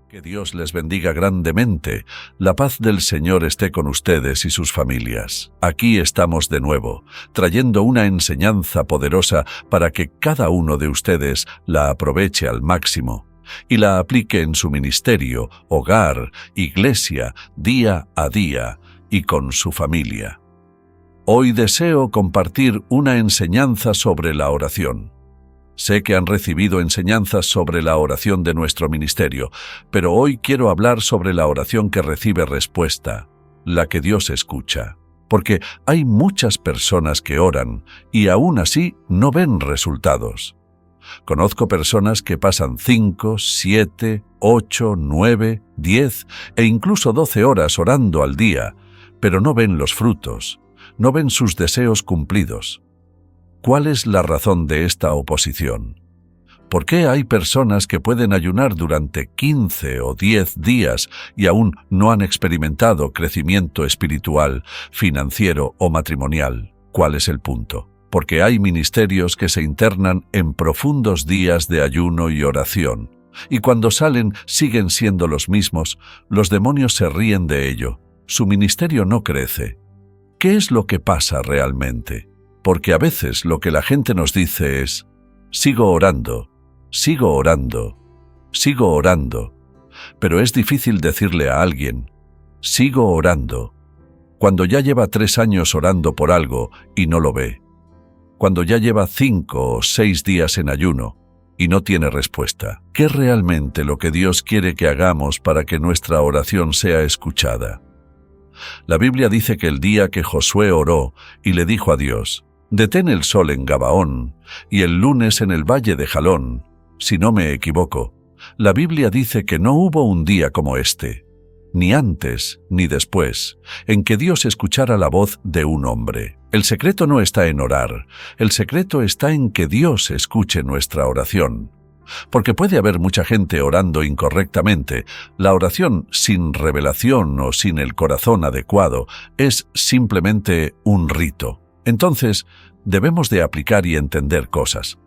Que Dios les bendiga grandemente. La paz del Señor esté con ustedes y sus familias. Aquí estamos de nuevo, trayendo una enseñanza poderosa para que cada uno de ustedes la aproveche al máximo y la aplique en su ministerio, hogar, iglesia, día a día y con su familia. Hoy deseo compartir una enseñanza sobre la oración. Sé que han recibido enseñanzas sobre la oración de nuestro ministerio, pero hoy quiero hablar sobre la oración que recibe respuesta, la que Dios escucha, porque hay muchas personas que oran y aún así no ven resultados. Conozco personas que pasan 5, 7, 8, 9, 10 e incluso 12 horas orando al día, pero no ven los frutos, no ven sus deseos cumplidos. ¿Cuál es la razón de esta oposición? ¿Por qué hay personas que pueden ayunar durante 15 o 10 días y aún no han experimentado crecimiento espiritual, financiero o matrimonial? ¿Cuál es el punto? Porque hay ministerios que se internan en profundos días de ayuno y oración, y cuando salen siguen siendo los mismos, los demonios se ríen de ello, su ministerio no crece. ¿Qué es lo que pasa realmente? Porque a veces lo que la gente nos dice es, sigo orando, sigo orando, sigo orando, pero es difícil decirle a alguien, sigo orando, cuando ya lleva 3 años orando por algo y no lo ve, cuando ya lleva 5 o 6 días en ayuno y no tiene respuesta. ¿Qué es realmente lo que Dios quiere que hagamos para que nuestra oración sea escuchada? La Biblia dice que el día que Josué oró y le dijo a Dios, detén el sol en Gabaón y el lunes en el valle de Jalón, si no me equivoco, la Biblia dice que no hubo un día como este, ni antes ni después, en que Dios escuchara la voz de un hombre. El secreto no está en orar, el secreto está en que Dios escuche nuestra oración. Porque puede haber mucha gente orando incorrectamente. La oración sin revelación o sin el corazón adecuado es simplemente un rito. Entonces, debemos de aplicar y entender cosas.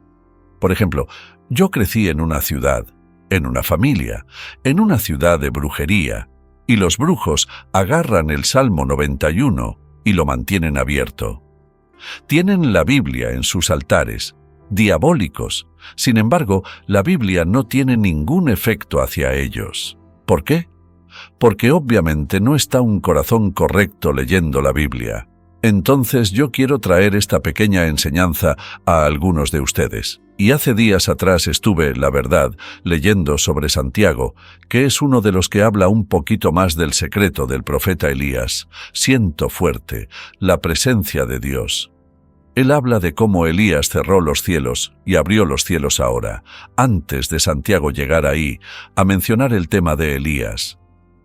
Por ejemplo, yo crecí en una ciudad, en una familia, en una ciudad de brujería, y los brujos agarran el Salmo 91 y lo mantienen abierto. Tienen la Biblia en sus altares, diabólicos. Sin embargo, la Biblia no tiene ningún efecto hacia ellos. ¿Por qué? Porque obviamente no está un corazón correcto leyendo la Biblia. Entonces yo quiero traer esta pequeña enseñanza a algunos de ustedes. Y hace días atrás estuve, la verdad, leyendo sobre Santiago, que es uno de los que habla un poquito más del secreto del profeta Elías. Siento fuerte la presencia de Dios. Él habla de cómo Elías cerró los cielos y abrió los cielos ahora, antes de Santiago llegar ahí, a mencionar el tema de Elías.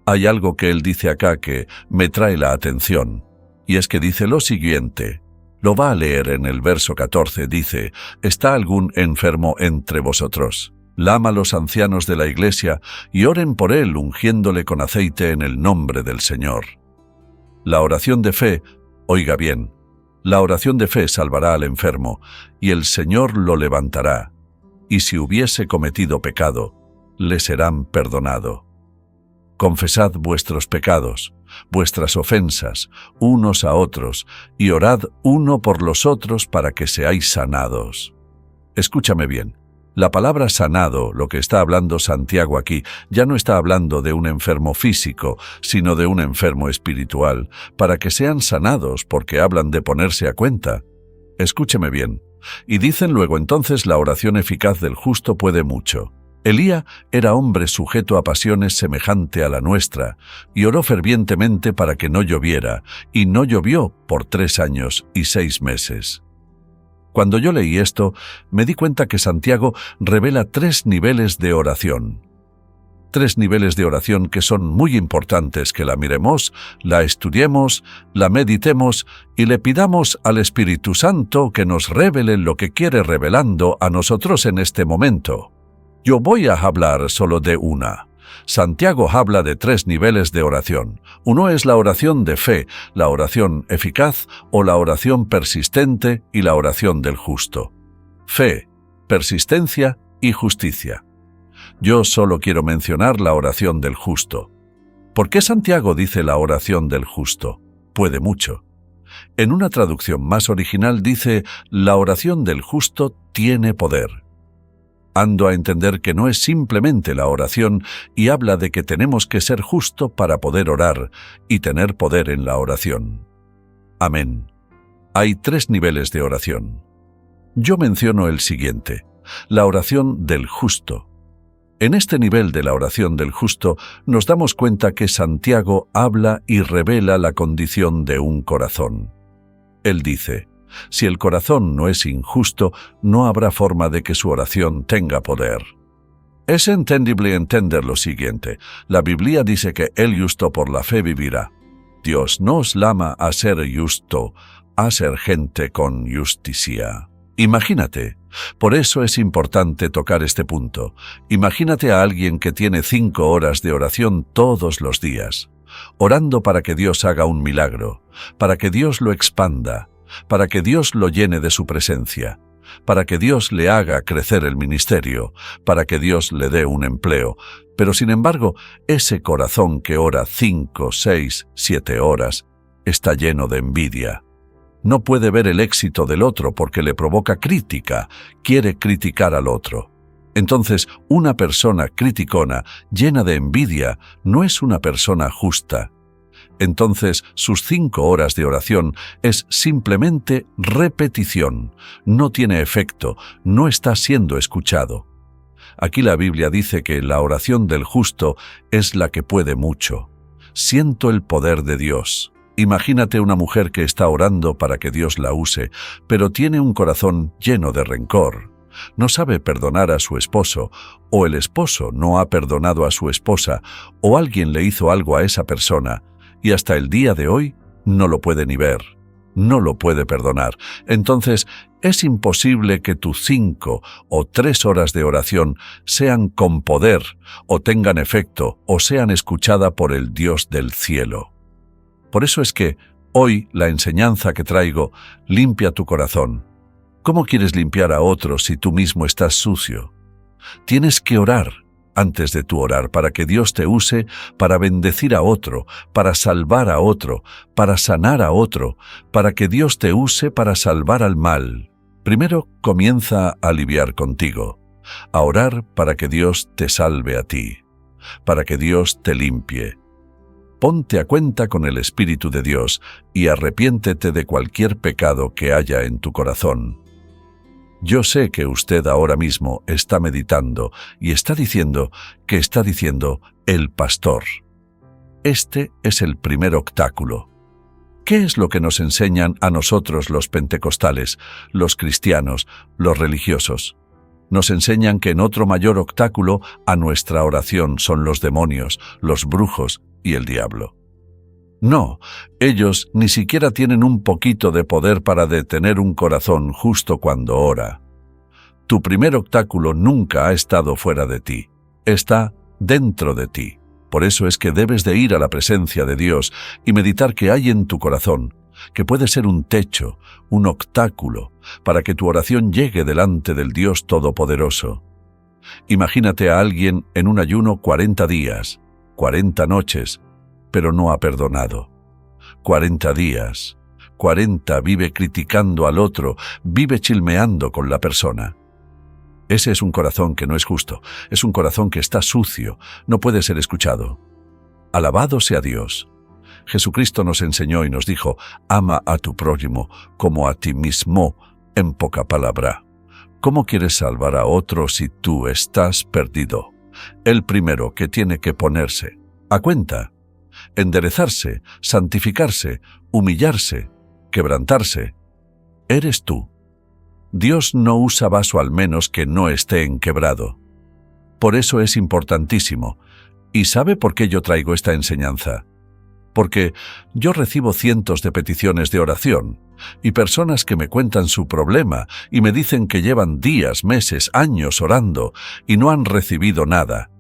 Hay algo que él dice acá que me trae la atención. Y es que dice lo siguiente, lo va a leer en el verso 14, dice, ¿está algún enfermo entre vosotros? Llama a los ancianos de la iglesia y oren por él ungiéndole con aceite en el nombre del Señor. La oración de fe, oiga bien, la oración de fe salvará al enfermo y el Señor lo levantará, y si hubiese cometido pecado, le serán perdonado. Confesad vuestros pecados, vuestras ofensas, unos a otros, y orad uno por los otros para que seáis sanados. Escúchame bien, la palabra sanado, lo que está hablando Santiago aquí, ya no está hablando de un enfermo físico, sino de un enfermo espiritual, para que sean sanados porque hablan de ponerse a cuenta. Escúcheme bien, y dicen luego entonces la oración eficaz del justo puede mucho. Elías era hombre sujeto a pasiones semejante a la nuestra, y oró fervientemente para que no lloviera, y no llovió por 3 años y 6 meses. Cuando yo leí esto, me di cuenta que Santiago revela 3 niveles de oración. 3 niveles de oración que son muy importantes que la miremos, la estudiemos, la meditemos y le pidamos al Espíritu Santo que nos revele lo que quiere revelando a nosotros en este momento. Yo voy a hablar solo de una. Santiago habla de 3 niveles de oración. Uno es la oración de fe, la oración eficaz o la oración persistente y la oración del justo. Fe, persistencia y justicia. Yo solo quiero mencionar la oración del justo. ¿Por qué Santiago dice la oración del justo? Puede mucho. En una traducción más original dice, la oración del justo tiene poder. Ando a entender que no es simplemente la oración y habla de que tenemos que ser justo para poder orar y tener poder en la oración. Amén. Hay 3 niveles de oración. Yo menciono el siguiente, la oración del justo. En este nivel de la oración del justo nos damos cuenta que Santiago habla y revela la condición de un corazón. Él dice, si el corazón no es injusto, no habrá forma de que su oración tenga poder. Es entendible entender lo siguiente. La Biblia dice que el justo por la fe vivirá. Dios nos llama a ser justo, a ser gente con justicia. Imagínate, por eso es importante tocar este punto. Imagínate a alguien que tiene 5 horas de oración todos los días, orando para que Dios haga un milagro, para que Dios lo expanda, para que Dios lo llene de su presencia, para que Dios le haga crecer el ministerio, para que Dios le dé un empleo. Pero sin embargo, ese corazón que ora 5, 6, 7 horas está lleno de envidia. No puede ver el éxito del otro porque le provoca crítica, quiere criticar al otro. Entonces, una persona criticona, llena de envidia, no es una persona justa. Entonces, sus 5 horas de oración es simplemente repetición, no tiene efecto, no está siendo escuchado. Aquí la Biblia dice que la oración del justo es la que puede mucho. Siento el poder de Dios. Imagínate una mujer que está orando para que Dios la use, pero tiene un corazón lleno de rencor. No sabe perdonar a su esposo, o el esposo no ha perdonado a su esposa, o alguien le hizo algo a esa persona, y hasta el día de hoy no lo puede ni ver, no lo puede perdonar. Entonces, es imposible que tus 5 o 3 horas de oración sean con poder, o tengan efecto, o sean escuchadas por el Dios del cielo. Por eso es que, hoy, la enseñanza que traigo, limpia tu corazón. ¿Cómo quieres limpiar a otros si tú mismo estás sucio? Tienes que orar antes de tu orar para que Dios te use para bendecir a otro, para salvar a otro, para sanar a otro, para que Dios te use para salvar al mal. Primero comienza a aliviar contigo, a orar para que Dios te salve a ti, para que Dios te limpie. Ponte a cuenta con el Espíritu de Dios y arrepiéntete de cualquier pecado que haya en tu corazón. Yo sé que usted ahora mismo está meditando y está diciendo que está diciendo el pastor. Este es el primer obstáculo. ¿Qué es lo que nos enseñan a nosotros los pentecostales, los cristianos, los religiosos? Nos enseñan que en otro mayor obstáculo a nuestra oración son los demonios, los brujos y el diablo. No, ellos ni siquiera tienen un poquito de poder para detener un corazón justo cuando ora. Tu primer obstáculo nunca ha estado fuera de ti, está dentro de ti. Por eso es que debes de ir a la presencia de Dios y meditar qué hay en tu corazón, que puede ser un techo, un obstáculo, para que tu oración llegue delante del Dios Todopoderoso. Imagínate a alguien en un ayuno 40 días, 40 noches, pero no ha perdonado. 40 días, 40 vive criticando al otro, vive chismeando con la persona. Ese es un corazón que no es justo, es un corazón que está sucio, no puede ser escuchado. Alabado sea Dios. Jesucristo nos enseñó y nos dijo, ama a tu prójimo como a ti mismo, en poca palabra. ¿Cómo quieres salvar a otro si tú estás perdido? El primero que tiene que ponerse a cuenta, enderezarse, santificarse, humillarse, quebrantarse, eres tú. Dios no usa vaso al menos que no esté enquebrado. Por eso es importantísimo. ¿Y sabe por qué yo traigo esta enseñanza? Porque yo recibo cientos de peticiones de oración y personas que me cuentan su problema y me dicen que llevan días, meses, años orando y no han recibido nada.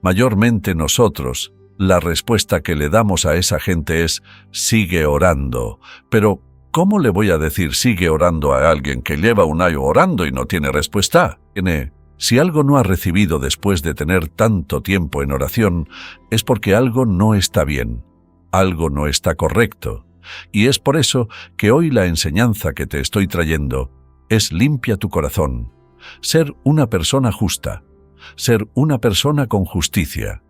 Mayormente nosotros, la respuesta que le damos a esa gente es, sigue orando. Pero, ¿cómo le voy a decir sigue orando a alguien que lleva un año orando y no tiene respuesta? Tiene Si algo no ha recibido después de tener tanto tiempo en oración, es porque algo no está bien, algo no está correcto, y es por eso que hoy la enseñanza que te estoy trayendo es limpia tu corazón, ser una persona justa, ser una persona con justicia,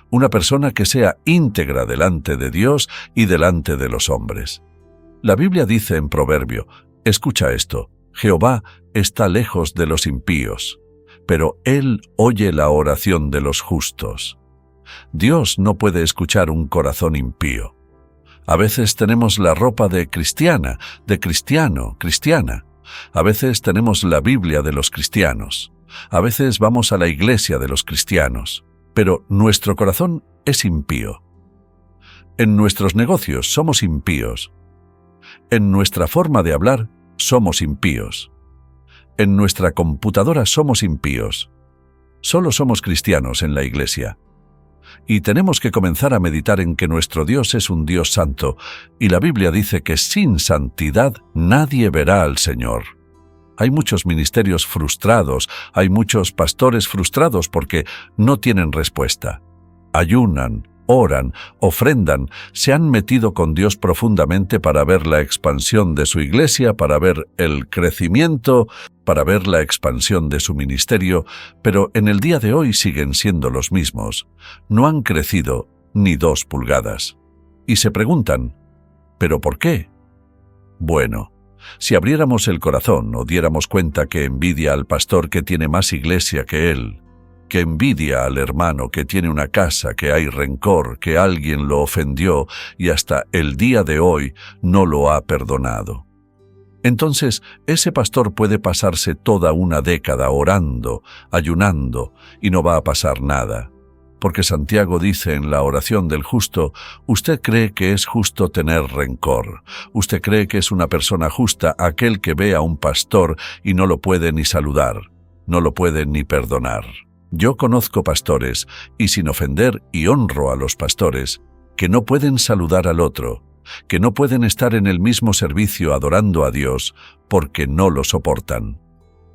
una persona que sea íntegra delante de Dios y delante de los hombres. La Biblia dice en Proverbio, escucha esto, Jehová está lejos de los impíos, pero Él oye la oración de los justos. Dios no puede escuchar un corazón impío. A veces tenemos la ropa de cristiana, de cristiano, cristiana. A veces tenemos la Biblia de los cristianos. A veces vamos a la iglesia de los cristianos. Pero nuestro corazón es impío. En nuestros negocios somos impíos. En nuestra forma de hablar somos impíos. En nuestra computadora somos impíos. Solo somos cristianos en la iglesia. Y tenemos que comenzar a meditar en que nuestro Dios es un Dios santo, y la Biblia dice que sin santidad nadie verá al Señor. Hay muchos ministerios frustrados, hay muchos pastores frustrados porque no tienen respuesta. Ayunan, oran, ofrendan, se han metido con Dios profundamente para ver la expansión de su iglesia, para ver el crecimiento, para ver la expansión de su ministerio, pero en el día de hoy siguen siendo los mismos. No han crecido ni 2 pulgadas. Y se preguntan, ¿pero por qué? Bueno, si abriéramos el corazón o diéramos cuenta que envidia al pastor que tiene más iglesia que él, que envidia al hermano que tiene una casa, que hay rencor, que alguien lo ofendió y hasta el día de hoy no lo ha perdonado. Entonces, ese pastor puede pasarse toda una década orando, ayunando, y no va a pasar nada. Porque Santiago dice en la oración del justo, usted cree que es justo tener rencor, usted cree que es una persona justa aquel que ve a un pastor y no lo puede ni saludar, no lo puede ni perdonar. Yo conozco pastores, y sin ofender y honro a los pastores, que no pueden saludar al otro, que no pueden estar en el mismo servicio adorando a Dios porque no lo soportan.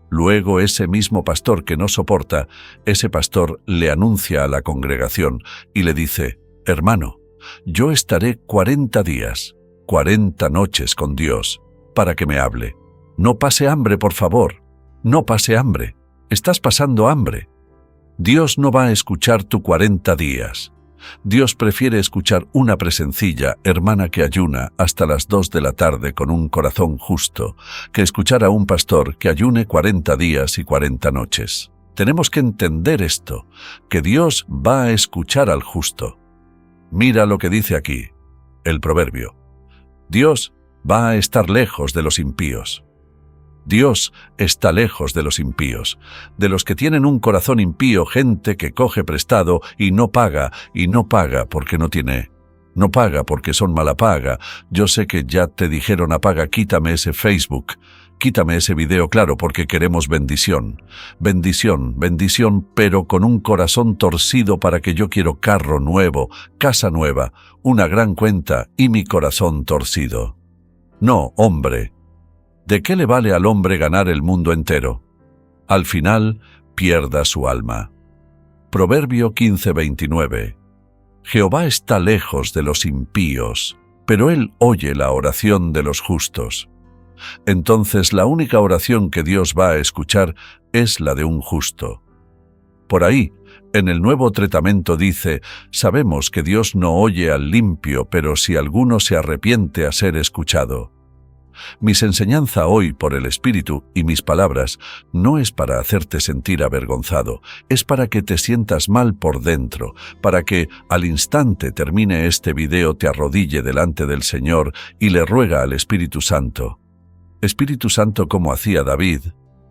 Luego ese mismo pastor que no soporta, ese pastor le anuncia a la congregación y le dice, hermano, yo estaré 40 días, 40 noches con Dios, para que me hable. No pase hambre, por favor, no pase hambre, estás pasando hambre. Dios no va a escuchar tu 40 días. Dios prefiere escuchar una presencilla, hermana que ayuna hasta las 2 de la tarde con un corazón justo, que escuchar a un pastor que ayune 40 días y 40 noches. Tenemos que entender esto, que Dios va a escuchar al justo. Mira lo que dice aquí, el proverbio. Dios va a estar lejos de los impíos. Dios está lejos de los impíos, de los que tienen un corazón impío, gente que coge prestado y no paga porque no tiene. No paga porque son mala paga. Yo sé que ya te dijeron apaga, quítame ese Facebook, quítame ese video, claro, porque queremos bendición. Bendición, bendición, pero con un corazón torcido para que yo quiero carro nuevo, casa nueva, una gran cuenta y mi corazón torcido. No, hombre. ¿De qué le vale al hombre ganar el mundo entero? Al final, pierda su alma. Proverbio 15:29. Jehová está lejos de los impíos, pero Él oye la oración de los justos. Entonces la única oración que Dios va a escuchar es la de un justo. Por ahí, en el Nuevo Testamento dice, sabemos que Dios no oye al limpio, pero si alguno se arrepiente a ser escuchado. Mis enseñanza hoy por el Espíritu y mis palabras no es para hacerte sentir avergonzado, es para que te sientas mal por dentro, para que al instante termine este video te arrodille delante del Señor y le ruega al Espíritu Santo. Espíritu Santo, como hacía David,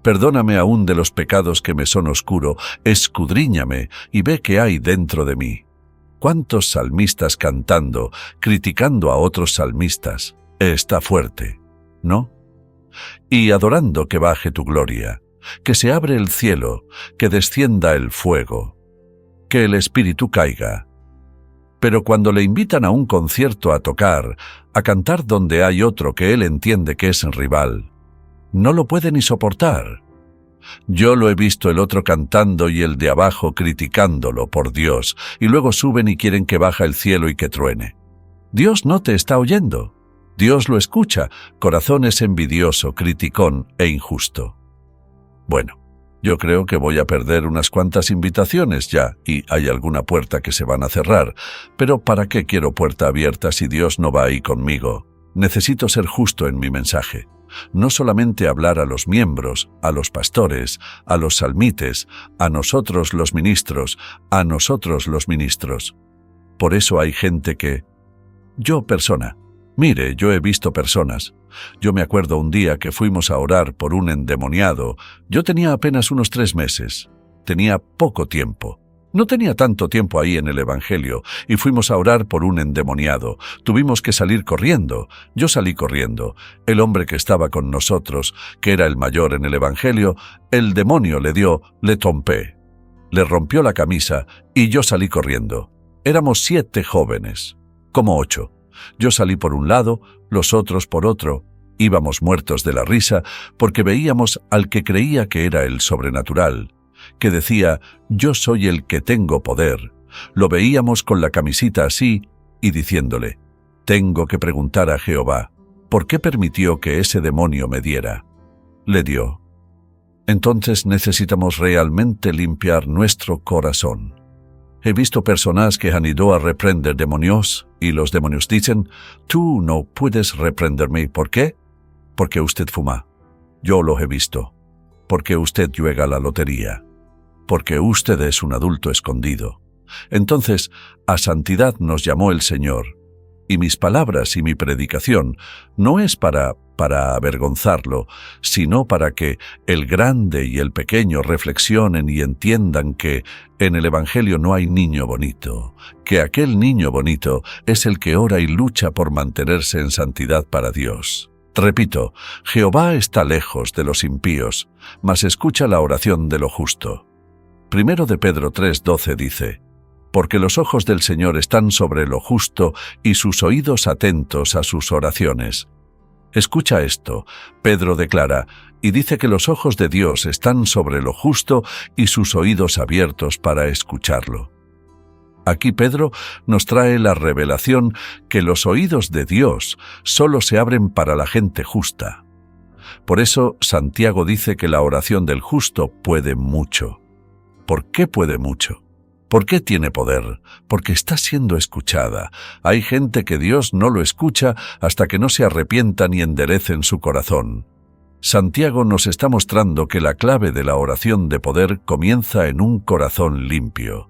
perdóname aún de los pecados que me son oscuro, escudriñame y ve qué hay dentro de mí. ¿Cuántos salmistas cantando, criticando a otros salmistas? Está fuerte, ¿no? Y adorando que baje tu gloria, que se abre el cielo, que descienda el fuego, que el Espíritu caiga. Pero cuando le invitan a un concierto a tocar, a cantar donde hay otro que él entiende que es rival, no lo puede ni soportar. Yo lo he visto, el otro cantando y el de abajo criticándolo, por Dios, y luego suben y quieren que baje el cielo y que truene. Dios no te está oyendo. Dios lo escucha. Corazón es envidioso, criticón e injusto. Bueno, yo creo que voy a perder unas cuantas invitaciones ya, y hay alguna puerta que se van a cerrar. Pero ¿para qué quiero puerta abierta si Dios no va ahí conmigo? Necesito ser justo en mi mensaje. No solamente hablar a los miembros, a los pastores, a los salmites, a nosotros los ministros, a nosotros los ministros. Por eso hay gente que... Mire, yo he visto personas. Yo me acuerdo un día que fuimos a orar por un endemoniado. Yo tenía apenas unos 3 meses. Tenía poco tiempo. No tenía tanto tiempo ahí en el Evangelio, y fuimos a orar por un endemoniado. Tuvimos que salir corriendo. Yo salí corriendo. El hombre que estaba con nosotros, que era el mayor en el Evangelio, el demonio le trompé. Le rompió la camisa, y yo salí corriendo. Éramos 7 jóvenes, como 8. Yo salí por un lado, los otros por otro. Íbamos muertos de la risa porque veíamos al que creía que era el sobrenatural, que decía, yo soy el que tengo poder. Lo veíamos con la camisita así y diciéndole, tengo que preguntar a Jehová, ¿por qué permitió que ese demonio me diera? Le dio. Entonces necesitamos realmente limpiar nuestro corazón. He visto personas que han ido a reprender demonios y los demonios dicen, tú no puedes reprenderme. ¿Por qué? Porque usted fuma. Yo lo he visto. Porque usted juega la lotería. Porque usted es un adulto escondido. Entonces, a santidad nos llamó el Señor. Y mis palabras y mi predicación no es para avergonzarlo, sino para que el grande y el pequeño reflexionen y entiendan que en el Evangelio no hay niño bonito, que aquel niño bonito es el que ora y lucha por mantenerse en santidad para Dios. Repito, Jehová está lejos de los impíos, mas escucha la oración de lo justo. 1 de Pedro 3:12 dice, porque los ojos del Señor están sobre lo justo y sus oídos atentos a sus oraciones. Escucha esto, Pedro declara, y dice que los ojos de Dios están sobre lo justo y sus oídos abiertos para escucharlo. Aquí Pedro nos trae la revelación que los oídos de Dios solo se abren para la gente justa. Por eso Santiago dice que la oración del justo puede mucho. ¿Por qué puede mucho? ¿Por qué tiene poder? Porque está siendo escuchada. Hay gente que Dios no lo escucha hasta que no se arrepientan y enderecen su corazón. Santiago nos está mostrando que la clave de la oración de poder comienza en un corazón limpio.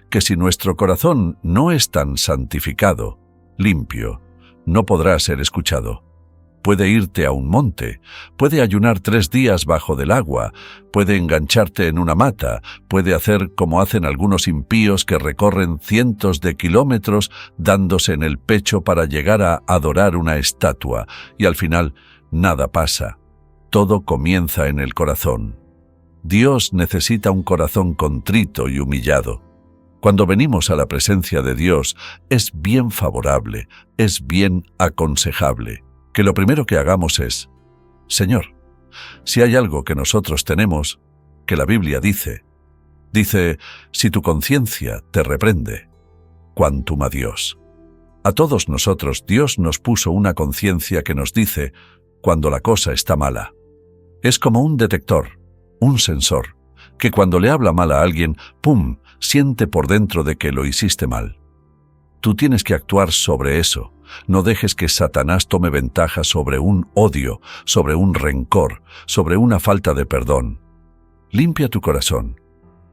Que si nuestro corazón no es tan santificado, limpio, no podrá ser escuchado. Puede irte a un monte, puede ayunar 3 días bajo del agua, puede engancharte en una mata, puede hacer como hacen algunos impíos que recorren cientos de kilómetros dándose en el pecho para llegar a adorar una estatua, y al final nada pasa. Todo comienza en el corazón. Dios necesita un corazón contrito y humillado. Cuando venimos a la presencia de Dios, es bien favorable, es bien aconsejable. Que lo primero que hagamos es, Señor, si hay algo que nosotros tenemos, que la Biblia dice, si tu conciencia te reprende, quantum a Dios. A todos nosotros Dios nos puso una conciencia que nos dice cuando la cosa está mala. Es como un detector, un sensor, que cuando le habla mal a alguien, ¡pum!, siente por dentro de que lo hiciste mal. Tú tienes que actuar sobre eso. No dejes que Satanás tome ventaja sobre un odio, sobre un rencor, sobre una falta de perdón. Limpia tu corazón.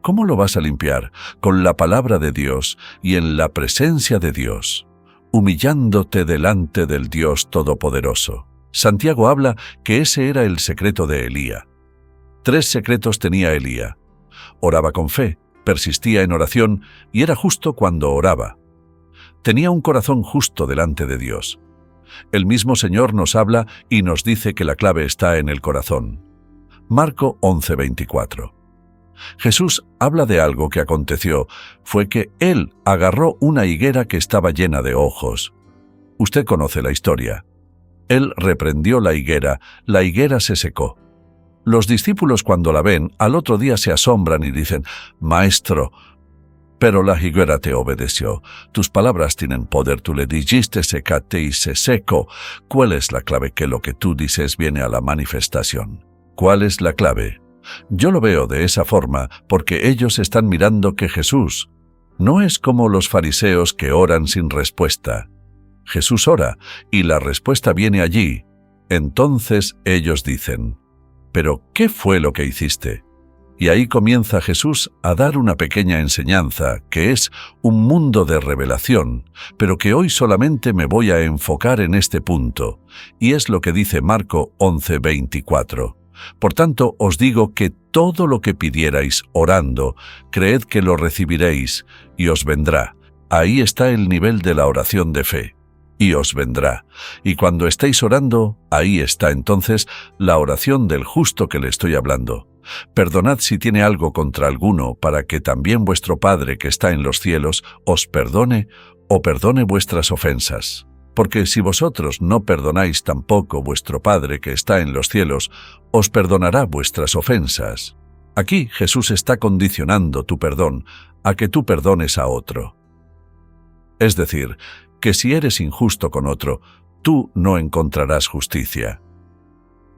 ¿Cómo lo vas a limpiar? Con la palabra de Dios y en la presencia de Dios, humillándote delante del Dios Todopoderoso. Santiago habla que ese era el secreto de Elías. 3 secretos tenía Elías. Oraba con fe, persistía en oración y era justo cuando oraba. Tenía un corazón justo delante de Dios. El mismo Señor nos habla y nos dice que la clave está en el corazón. Marco 11:24. Jesús habla de algo que aconteció. Fue que Él agarró una higuera que estaba llena de ojos. Usted conoce la historia. Él reprendió la higuera se secó. Los discípulos cuando la ven, al otro día se asombran y dicen: «Maestro». Pero la higuera te obedeció. Tus palabras tienen poder. Tú le dijiste: sécate y se secó. ¿Cuál es la clave? Que lo que tú dices viene a la manifestación. ¿Cuál es la clave? Yo lo veo de esa forma porque ellos están mirando que Jesús no es como los fariseos que oran sin respuesta. Jesús ora y la respuesta viene allí. Entonces ellos dicen: «¿Pero qué fue lo que hiciste?». Y ahí comienza Jesús a dar una pequeña enseñanza, que es un mundo de revelación, pero que hoy solamente me voy a enfocar en este punto, y es lo que dice Marco 11:24. Por tanto, os digo que todo lo que pidierais orando, creed que lo recibiréis, y os vendrá. Ahí está el nivel de la oración de fe. Y os vendrá. Y cuando estéis orando, ahí está entonces la oración del justo que le estoy hablando. Perdonad si tiene algo contra alguno, para que también vuestro Padre que está en los cielos os perdone o perdone vuestras ofensas. Porque si vosotros no perdonáis tampoco, vuestro Padre que está en los cielos os perdonará vuestras ofensas. Aquí Jesús está condicionando tu perdón a que tú perdones a otro. Es decir, que si eres injusto con otro, tú no encontrarás justicia.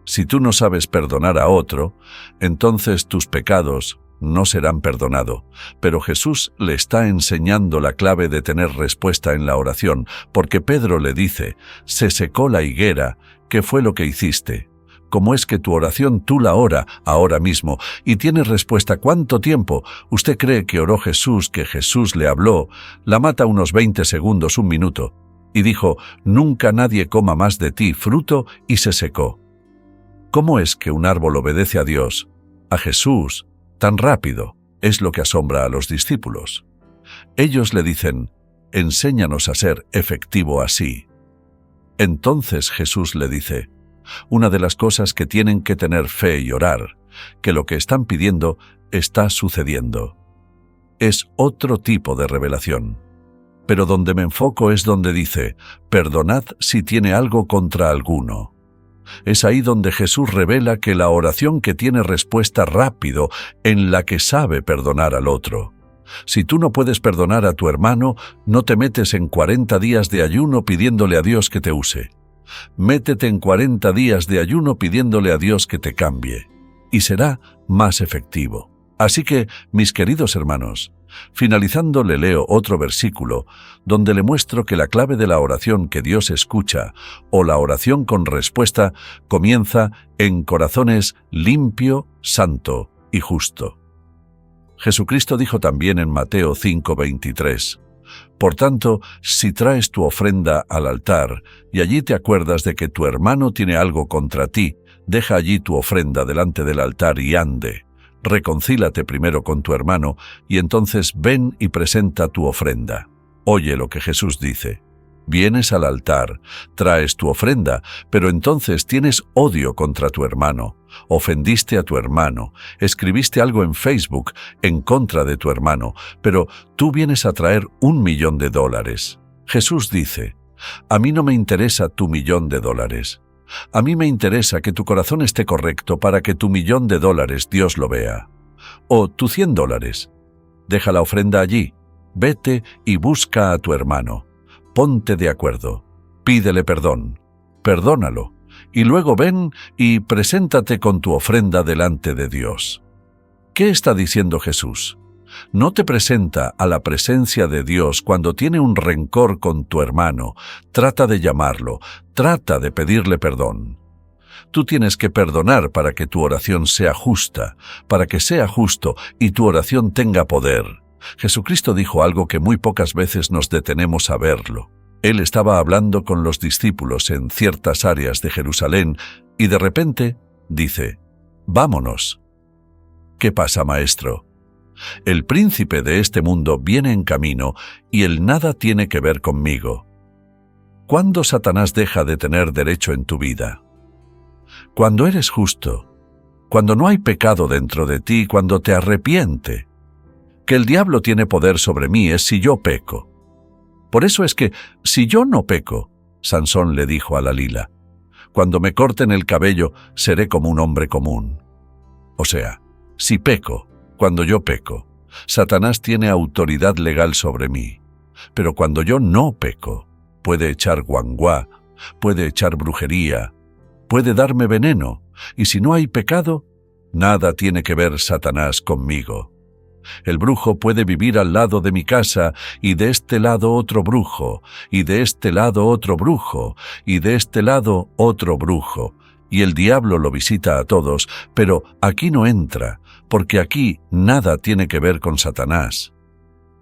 Si tú no sabes perdonar a otro, entonces tus pecados no serán perdonados. Pero Jesús le está enseñando la clave de tener respuesta en la oración, porque Pedro le dice: «Se secó la higuera, ¿qué fue lo que hiciste?». ¿Cómo es que tu oración tú la ora ahora mismo y tienes respuesta? ¿Cuánto tiempo? ¿Usted cree que oró Jesús, que Jesús le habló? La mata unos 20 segundos, un minuto. Y dijo: «Nunca nadie coma más de ti fruto», y se secó. ¿Cómo es que un árbol obedece a Dios, a Jesús, tan rápido? Es lo que asombra a los discípulos. Ellos le dicen: «Enséñanos a ser efectivo así». Entonces Jesús le dice: una de las cosas que tienen que tener fe y orar, que lo que están pidiendo está sucediendo. Es otro tipo de revelación. Pero donde me enfoco es donde dice: «Perdonad si tiene algo contra alguno». Es ahí donde Jesús revela que la oración que tiene respuesta rápido, en la que sabe perdonar al otro. Si tú no puedes perdonar a tu hermano, no te metes en 40 días de ayuno pidiéndole a Dios que te use. Métete en 40 días de ayuno pidiéndole a Dios que te cambie, y será más efectivo. Así que, mis queridos hermanos, finalizando le leo otro versículo donde le muestro que la clave de la oración que Dios escucha, o la oración con respuesta, comienza en corazones limpio, santo y justo. Jesucristo dijo también en Mateo 5:23: «Por tanto, si traes tu ofrenda al altar y allí te acuerdas de que tu hermano tiene algo contra ti, deja allí tu ofrenda delante del altar y ande. Reconcílate primero con tu hermano y entonces ven y presenta tu ofrenda». Oye lo que Jesús dice. Vienes al altar, traes tu ofrenda, pero entonces tienes odio contra tu hermano, ofendiste a tu hermano, escribiste algo en Facebook en contra de tu hermano, pero tú vienes a traer $1.000.000. Jesús dice: «A mí no me interesa tu $1.000.000. A mí me interesa que tu corazón esté correcto para que tu $1.000.000 Dios lo vea. O tu $100. Deja la ofrenda allí, vete y busca a tu hermano. Ponte de acuerdo, pídele perdón, perdónalo, y luego ven y preséntate con tu ofrenda delante de Dios». ¿Qué está diciendo Jesús? No te presenta a la presencia de Dios cuando tiene un rencor con tu hermano. Trata de llamarlo, trata de pedirle perdón. Tú tienes que perdonar para que tu oración sea justa, para que sea justo y tu oración tenga poder. Jesucristo dijo algo que muy pocas veces nos detenemos a verlo. Él estaba hablando con los discípulos en ciertas áreas de Jerusalén y de repente dice: «Vámonos». «¿Qué pasa, maestro?». «El príncipe de este mundo viene en camino y él nada tiene que ver conmigo». ¿Cuándo Satanás deja de tener derecho en tu vida? Cuando eres justo, cuando no hay pecado dentro de ti, cuando te arrepiente. Que el diablo tiene poder sobre mí es si yo peco. Por eso es que, si yo no peco, Sansón le dijo a Dalila, cuando me corten el cabello seré como un hombre común. O sea, si peco, cuando yo peco, Satanás tiene autoridad legal sobre mí. Pero cuando yo no peco, puede echar guanguá, puede echar brujería, puede darme veneno, y si no hay pecado, nada tiene que ver Satanás conmigo. El brujo puede vivir al lado de mi casa, y de este lado otro brujo, y de este lado otro brujo, y de este lado otro brujo, y el diablo lo visita a todos, pero aquí no entra, porque aquí nada tiene que ver con Satanás.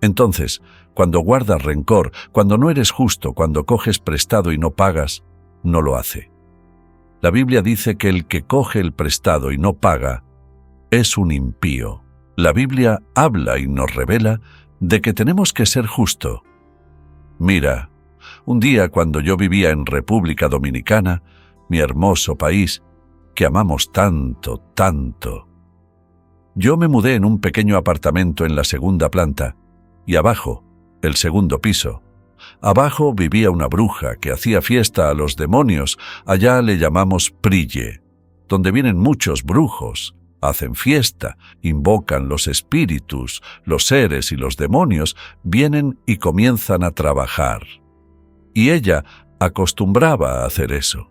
Entonces, cuando guardas rencor, cuando no eres justo, cuando coges prestado y no pagas, no lo hace. La Biblia dice que el que coge el prestado y no paga es un impío. La Biblia habla y nos revela de que tenemos que ser justo. Mira, un día cuando yo vivía en República Dominicana, mi hermoso país, que amamos tanto, tanto, yo me mudé en un pequeño apartamento en la segunda planta, y abajo, el segundo piso. Abajo vivía una bruja que hacía fiesta a los demonios, allá le llamamos Prille, donde vienen muchos brujos. Hacen fiesta, invocan los espíritus, los seres y los demonios, vienen y comienzan a trabajar. Y ella acostumbraba a hacer eso.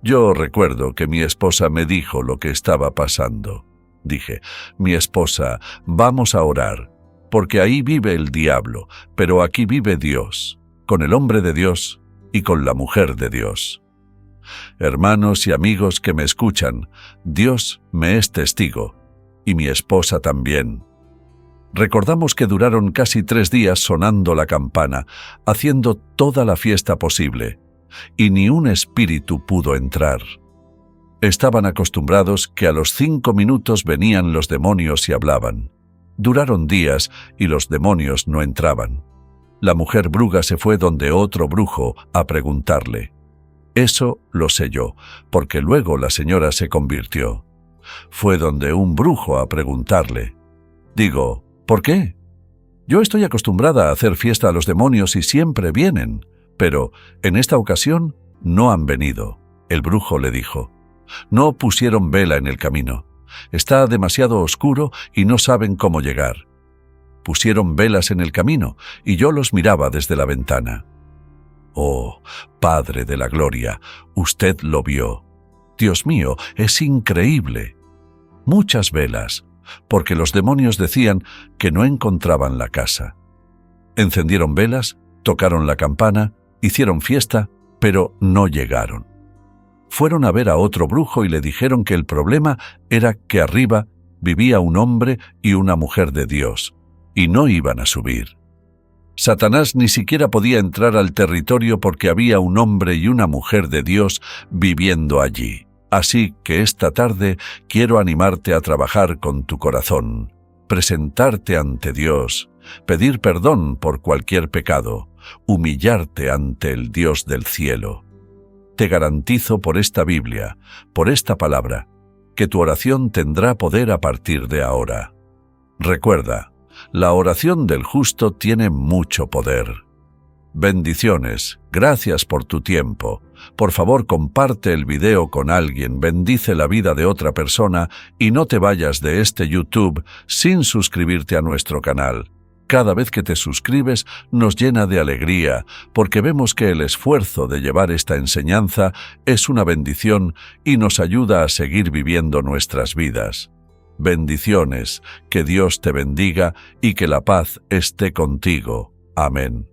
Yo recuerdo que mi esposa me dijo lo que estaba pasando. Dije, mi esposa, vamos a orar, porque ahí vive el diablo, pero aquí vive Dios, con el hombre de Dios y con la mujer de Dios. Hermanos y amigos que me escuchan, Dios me es testigo, y mi esposa también. Recordamos que duraron casi 3 días sonando la campana, haciendo toda la fiesta posible, y ni un espíritu pudo entrar. Estaban acostumbrados que a los 5 minutos venían los demonios y hablaban. Duraron días y los demonios no entraban. La mujer bruja se fue donde otro brujo a preguntarle. Eso lo sé yo, porque luego la señora se convirtió. Fue donde un brujo a preguntarle. Digo, ¿por qué? Yo estoy acostumbrada a hacer fiesta a los demonios y siempre vienen, pero en esta ocasión no han venido. El brujo le dijo, no pusieron vela en el camino. Está demasiado oscuro y no saben cómo llegar. Pusieron velas en el camino y yo los miraba desde la ventana. Oh, Padre de la Gloria, usted lo vio. Dios mío, es increíble. Muchas velas, porque los demonios decían que no encontraban la casa. Encendieron velas, tocaron la campana, hicieron fiesta, pero no llegaron. Fueron a ver a otro brujo y le dijeron que el problema era que arriba vivía un hombre y una mujer de Dios, y no iban a subir. Satanás ni siquiera podía entrar al territorio porque había un hombre y una mujer de Dios viviendo allí. Así que esta tarde quiero animarte a trabajar con tu corazón, presentarte ante Dios, pedir perdón por cualquier pecado, humillarte ante el Dios del cielo. Te garantizo por esta Biblia, por esta palabra, que tu oración tendrá poder a partir de ahora. Recuerda, la oración del justo tiene mucho poder. Bendiciones, gracias por tu tiempo. Por favor, comparte el video con alguien, bendice la vida de otra persona y no te vayas de este YouTube sin suscribirte a nuestro canal. Cada vez que te suscribes nos llena de alegría, porque vemos que el esfuerzo de llevar esta enseñanza es una bendición y nos ayuda a seguir viviendo nuestras vidas. Bendiciones, que Dios te bendiga y que la paz esté contigo. Amén.